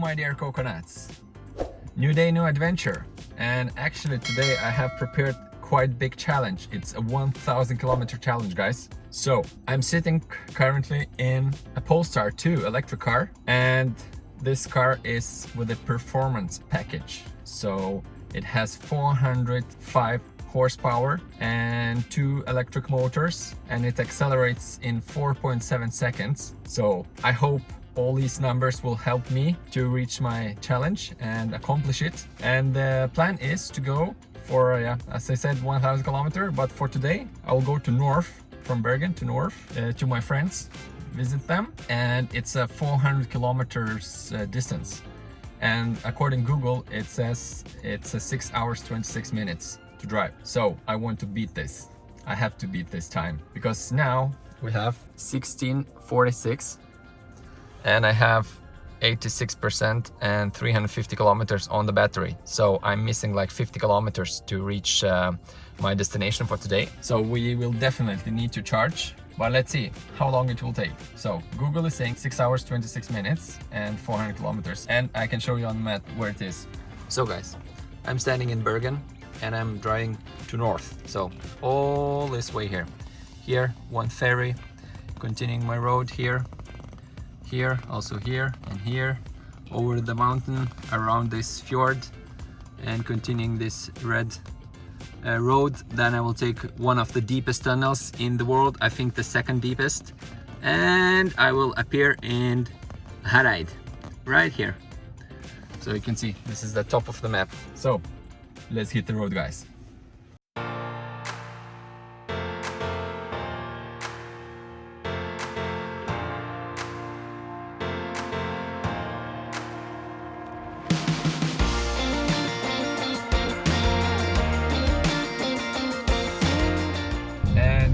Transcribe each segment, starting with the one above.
my dear coconuts. New day, new adventure. And actually today I have prepared quite big challenge. It's a 1,000 kilometer challenge, guys. So I'm sitting currently in a Polestar 2 electric car, and this car is with a performance package. So it has 405 horsepower and 2 electric motors, and it accelerates in 4.7 seconds. So I hope all these numbers will help me to reach my challenge and accomplish it. And the plan is to go for, as I said, 1,000 kilometer, but for today I will go to north, from Bergen to north, to my friends, visit them, and it's a 400 kilometers distance. And according to Google, it says it's a 6 hours 26 minutes to drive. So I want to beat this. I have to beat this time, because now we have 16:46 and I have 86% and 350 kilometers on the battery. So I'm missing like 50 kilometers to reach my destination for today. So we will definitely need to charge, but let's see how long it will take. So Google is saying 6 hours 26 minutes and 400 kilometers, and I can show you on the map where it is. So guys, I'm standing in Bergen and I'm driving to north. So all this way here one ferry, continuing my road here, also here and here, over the mountain, around this fjord, and continuing this red road. Then I will take one of the deepest tunnels in the world, I think the second deepest, and I will appear in Harreid, right here. So you can see this is the top of the map. So let's hit the road, guys.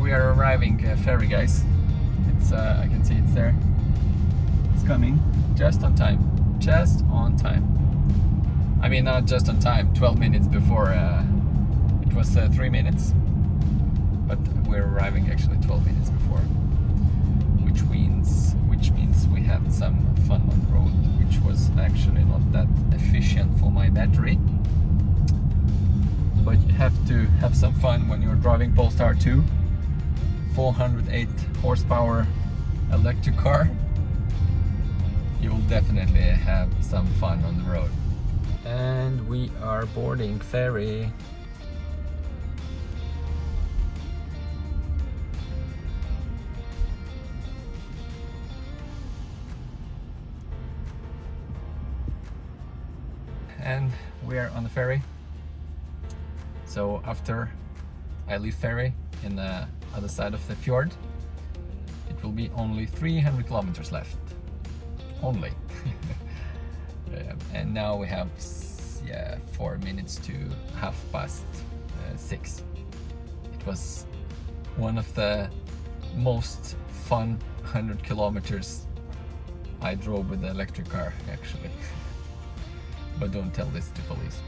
We are arriving Ferry, guys. It's I can see it's there. It's coming just on time. Just on time. I mean, not just on time. 12 minutes before. It was 3 minutes, but we're arriving actually 12 minutes before, which means we had some fun on the road, which was actually not that efficient for my battery. But you have to have some fun when you're driving Polestar 2. 408 horsepower electric car. You will definitely have some fun on the road. And we are boarding Ferry. And we are on the ferry. So after I leave Ferry in the other side of the fjord, it will be only 300 kilometers left. Only. And now we have 4 minutes to 6:30. It was one of the most fun 100 kilometers I drove with the electric car, actually. But don't tell this to police.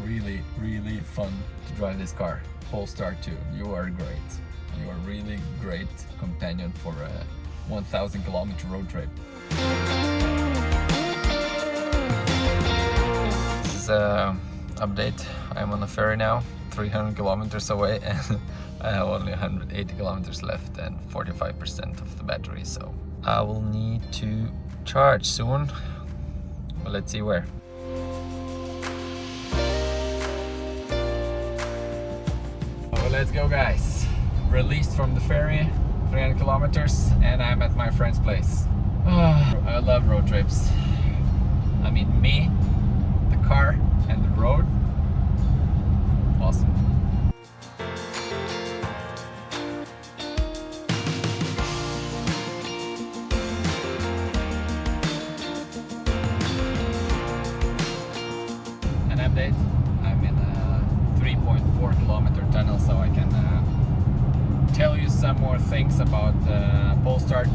Really fun to drive this car. Polestar 2, you are great. You are really great companion for a 1,000 kilometer road trip. This is an update. I'm on the ferry now, 300 kilometers away, and I have only 180 kilometers left and 45% of the battery. So I will need to charge soon. But let's see where. Let's go, guys. Released from the ferry, 300 kilometers, and I'm at my friend's place. I love road trips. I mean, me, the car, and the road. Awesome. An update. I'm in a 3.4 kilometer tunnel, so I can tell you some more things about Polestar 2.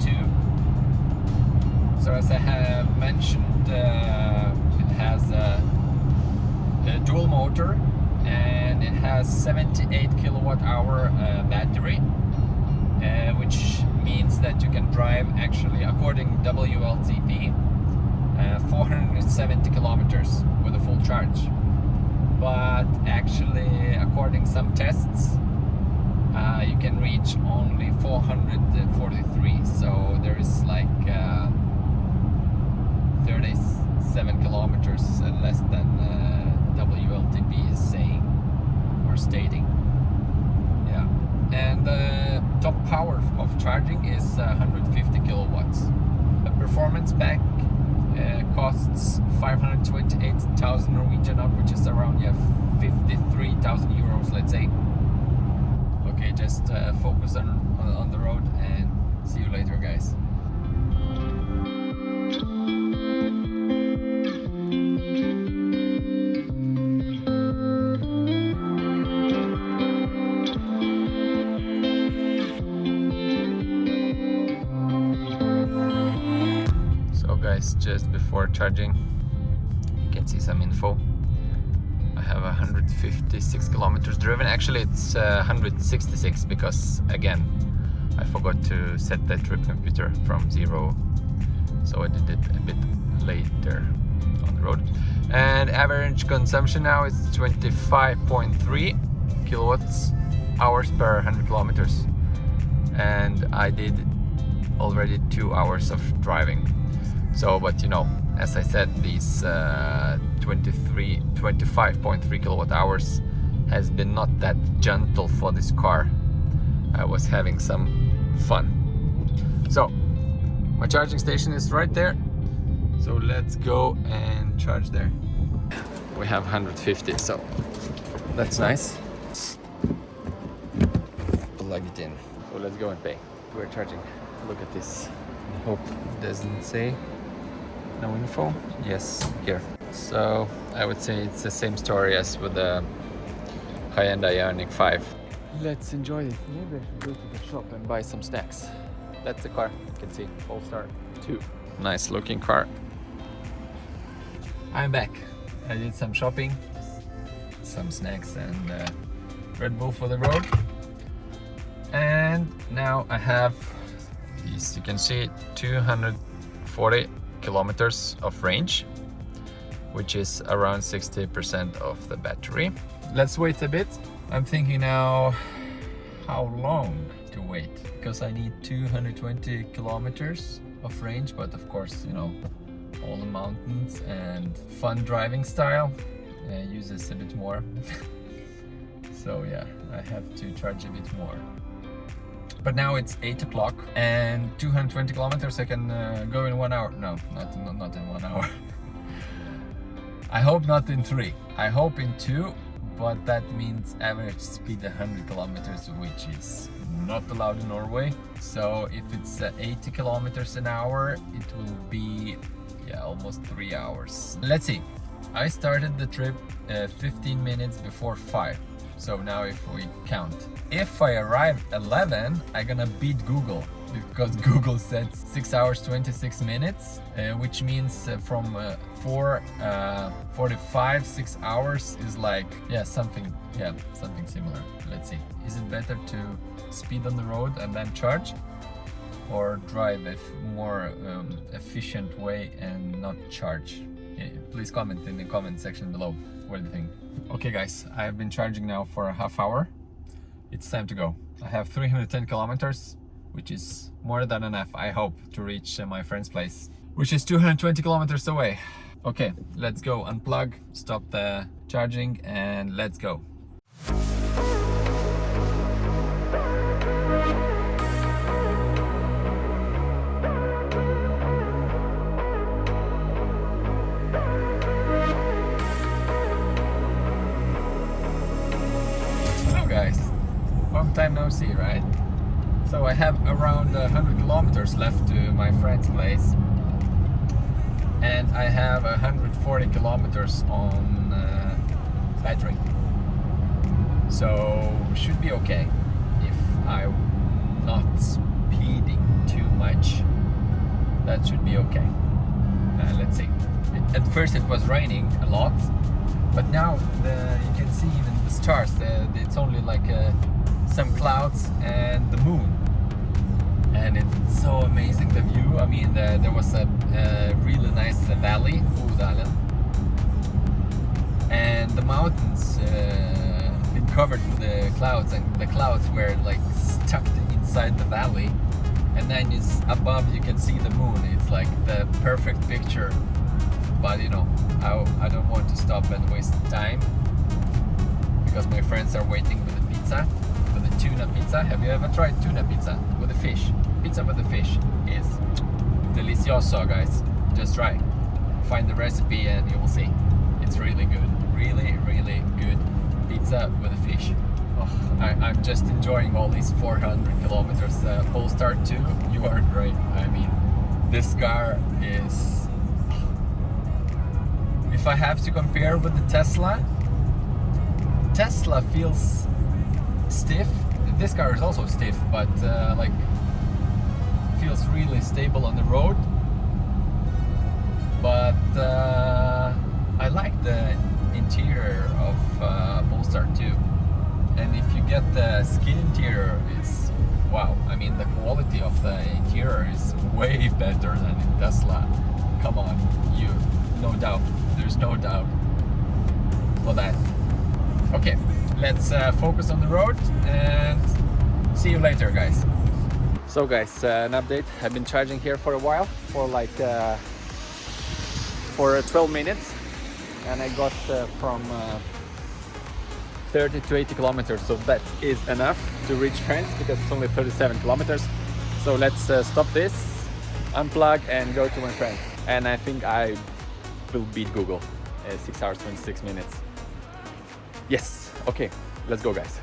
So as I have mentioned, it has a dual motor, and it has 78 kilowatt hour battery, which means that you can drive, actually according WLTP, 470 kilometers with a full charge. But actually, according some tests, you can reach only 443. So there is like 37 kilometers less than WLTP is saying or stating. Yeah, and the top power of charging is 150 kilowatts. The performance pack costs 528,000 Norwegian NOK, which is around 53,000 euros, let's say. Okay, just focus on the road and see you later, guys. Just before charging, you can see some info. I have 156 kilometers driven. Actually, it's 166 because again I forgot to set the trip computer from 0, so I did it a bit later on the road. And average consumption now is 25.3 kilowatts hours per 100 kilometers, and I did already 2 hours of driving. So, but you know, as I said, these 25.3 kilowatt hours has been not that gentle for this car. I was having some fun. So, my charging station is right there. So let's go and charge there. We have 150, so that's nice. Plug it in. So let's go and pay. We're charging. Look at this. Hope it doesn't say. No info? Yes, here. So I would say it's the same story as with the high-end Ioniq 5. Let's enjoy it. Maybe I should go to the shop and buy some snacks. That's the car. You can see Polestar 2. Nice looking car. I'm back. I did some shopping, some snacks and Red Bull for the road. And now I have these, you can see 240 kilometers of range, which is around 60% of the battery. Let's wait a bit. I'm thinking now how long to wait, because I need 220 kilometers of range, but of course, you know, all the mountains and fun driving style uses a bit more. So yeah, I have to charge a bit more. But now it's 8 o'clock and 220 kilometers I can go in 1 hour. No, not in 1 hour. I hope not in 3. I hope in 2, but that means average speed 100 kilometers, which is not allowed in Norway. So if it's 80 kilometers an hour, it will be almost 3 hours. Let's see. I started the trip 15 minutes before 5. So now if we count, if I arrive 11, I'm gonna beat Google, because Google said 6 hours 26 minutes, which means from 4:45 6 hours is like something similar. Let's see, is it better to speed on the road and then charge, or drive a more efficient way and not charge? Please comment in the comment section below. What do you think? Okay guys, I've been charging now for a half hour. It's time to go. I have 310 kilometers, which is more than enough, I hope, to reach my friend's place, which is 220 kilometers away. Okay, let's go unplug, stop the charging, and let's go. Long time no see, right? So I have around 100 kilometers left to my friend's place, and I have 140 kilometers on battery, so should be okay if I'm not speeding too much. That should be okay. Let's see. At first it was raining a lot, but now you can see even the stars. It's only like some clouds and the moon, and it's so amazing, the view. I mean, the there was a really nice valley, Odalen, and the mountains been covered with the clouds, and the clouds were like stuck inside the valley, and then above you can see the moon. It's like the perfect picture, but you know, I don't want to stop and waste time because my friends are waiting with the pizza, with the tuna pizza. Have you ever tried tuna pizza with the fish? Pizza with the fish is delicioso, guys. Just try. Find the recipe and you will see. It's really good. Really, really good pizza with the fish. Oh, I'm just enjoying all these 400 kilometers. Polestar 2, you are great. I mean, this car is... If I have to compare with the Tesla feels stiff. This car is also stiff, but like feels really stable on the road. But I like the interior of Polestar 2, and if you get the skin interior, it's wow. I mean, the quality of the interior is way better than in Tesla. Come on, no doubt. There's no doubt for that. Okay, let's focus on the road and see you later, guys. So guys, an update. I've been charging here for a while, for like for 12 minutes, and I got from 30 to 80 kilometers, so that is enough to reach France because it's only 37 kilometers. So let's stop this, unplug and go to my friends, and I think I will beat Google. 6 hours 26 minutes. Yes, okay, let's go, guys.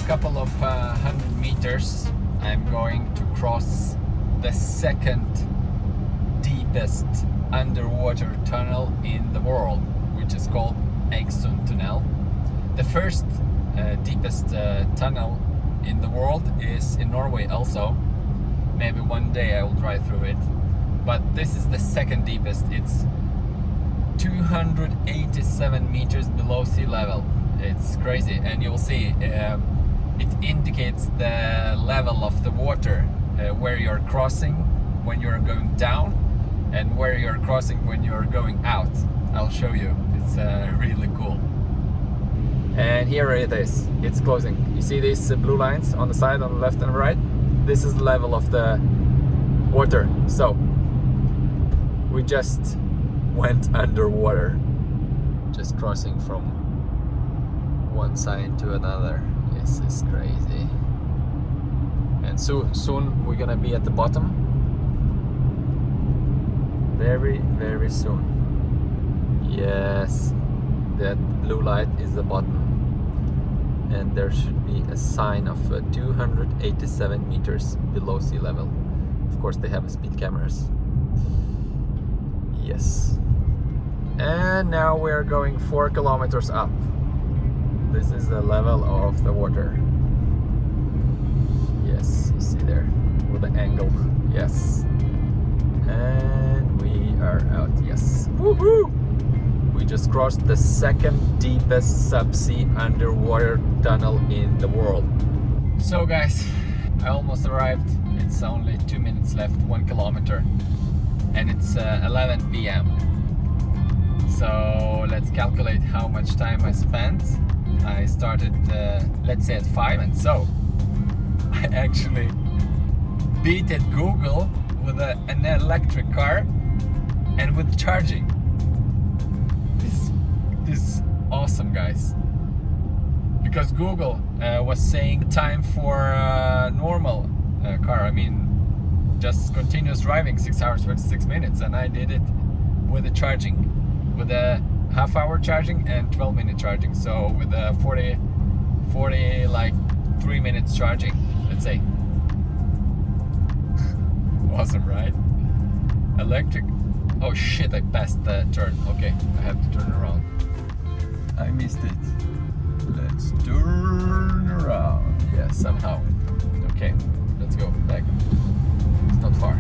Couple of 100 meters, I'm going to cross the second deepest underwater tunnel in the world, which is called Bergen Tunnel. The first deepest tunnel in the world is in Norway also. Maybe one day I will drive through it, but this is the second deepest. It's 287 meters below sea level. It's crazy, and you'll see it indicates the level of the water, where you're crossing when you're going down and where you're crossing when you're going out. I'll show you. It's really cool. And here it is. It's closing. You see these blue lines on the side, on the left and right? This is the level of the water. So we just went underwater, just crossing from one side to another. This is crazy. And soon we're gonna be at the bottom. Very, very soon. Yes, that blue light is the bottom. And there should be a sign of 287 meters below sea level. Of course, they have speed cameras. Yes. And now we're going 4 kilometers up. This is the level of the water. Yes, you see there with the angle. Yes. And we are out. Yes. Woohoo! We just crossed the second deepest subsea underwater tunnel in the world. So guys, I almost arrived. It's only 2 minutes left, 1 kilometer, and it's 11 p.m. So let's calculate how much time I spent. I started, let's say at 5, and so I actually beat at Google with an electric car and with charging. This is awesome, guys. Because Google was saying time for normal car. I mean, just continuous driving, 6 hours 26 minutes, and I did it with the charging, with a half-hour charging and 12-minute charging. So with a 40 like 3 minutes charging, let's say. Awesome, right? Electric. Oh shit, I passed the turn. Okay, I have to turn around. I missed it. Let's turn around. Yeah, somehow. Okay, let's go back. It's not far.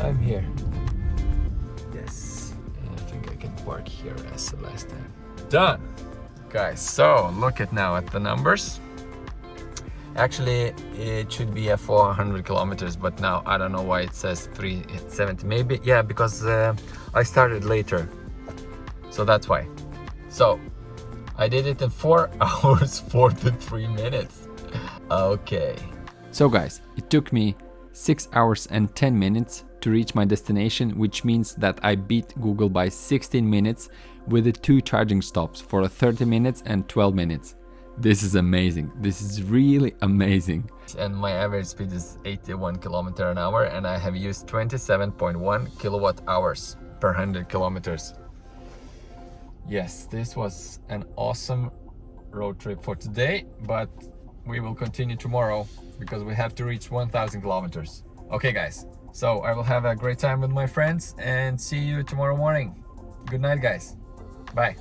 I'm here. Yes, and I think I can park here as the last time. Done. Guys, so look at now at the numbers. Actually, it should be at 400 kilometers, but now I don't know why it says 370. Maybe, yeah, because I started later. So that's why. So I did it in 4 hours 43 minutes. Okay. So guys, it took me 6 hours and 10 minutes to reach my destination, which means that I beat Google by 16 minutes with the 2 charging stops for 30 minutes and 12 minutes. This is amazing. This is really amazing. And my average speed is 81 kilometers an hour, and I have used 27.1 kilowatt hours per 100 kilometers. Yes, this was an awesome road trip for today, but we will continue tomorrow because we have to reach 1,000 kilometers. Okay guys, so I will have a great time with my friends and see you tomorrow morning. Good night guys. Bye.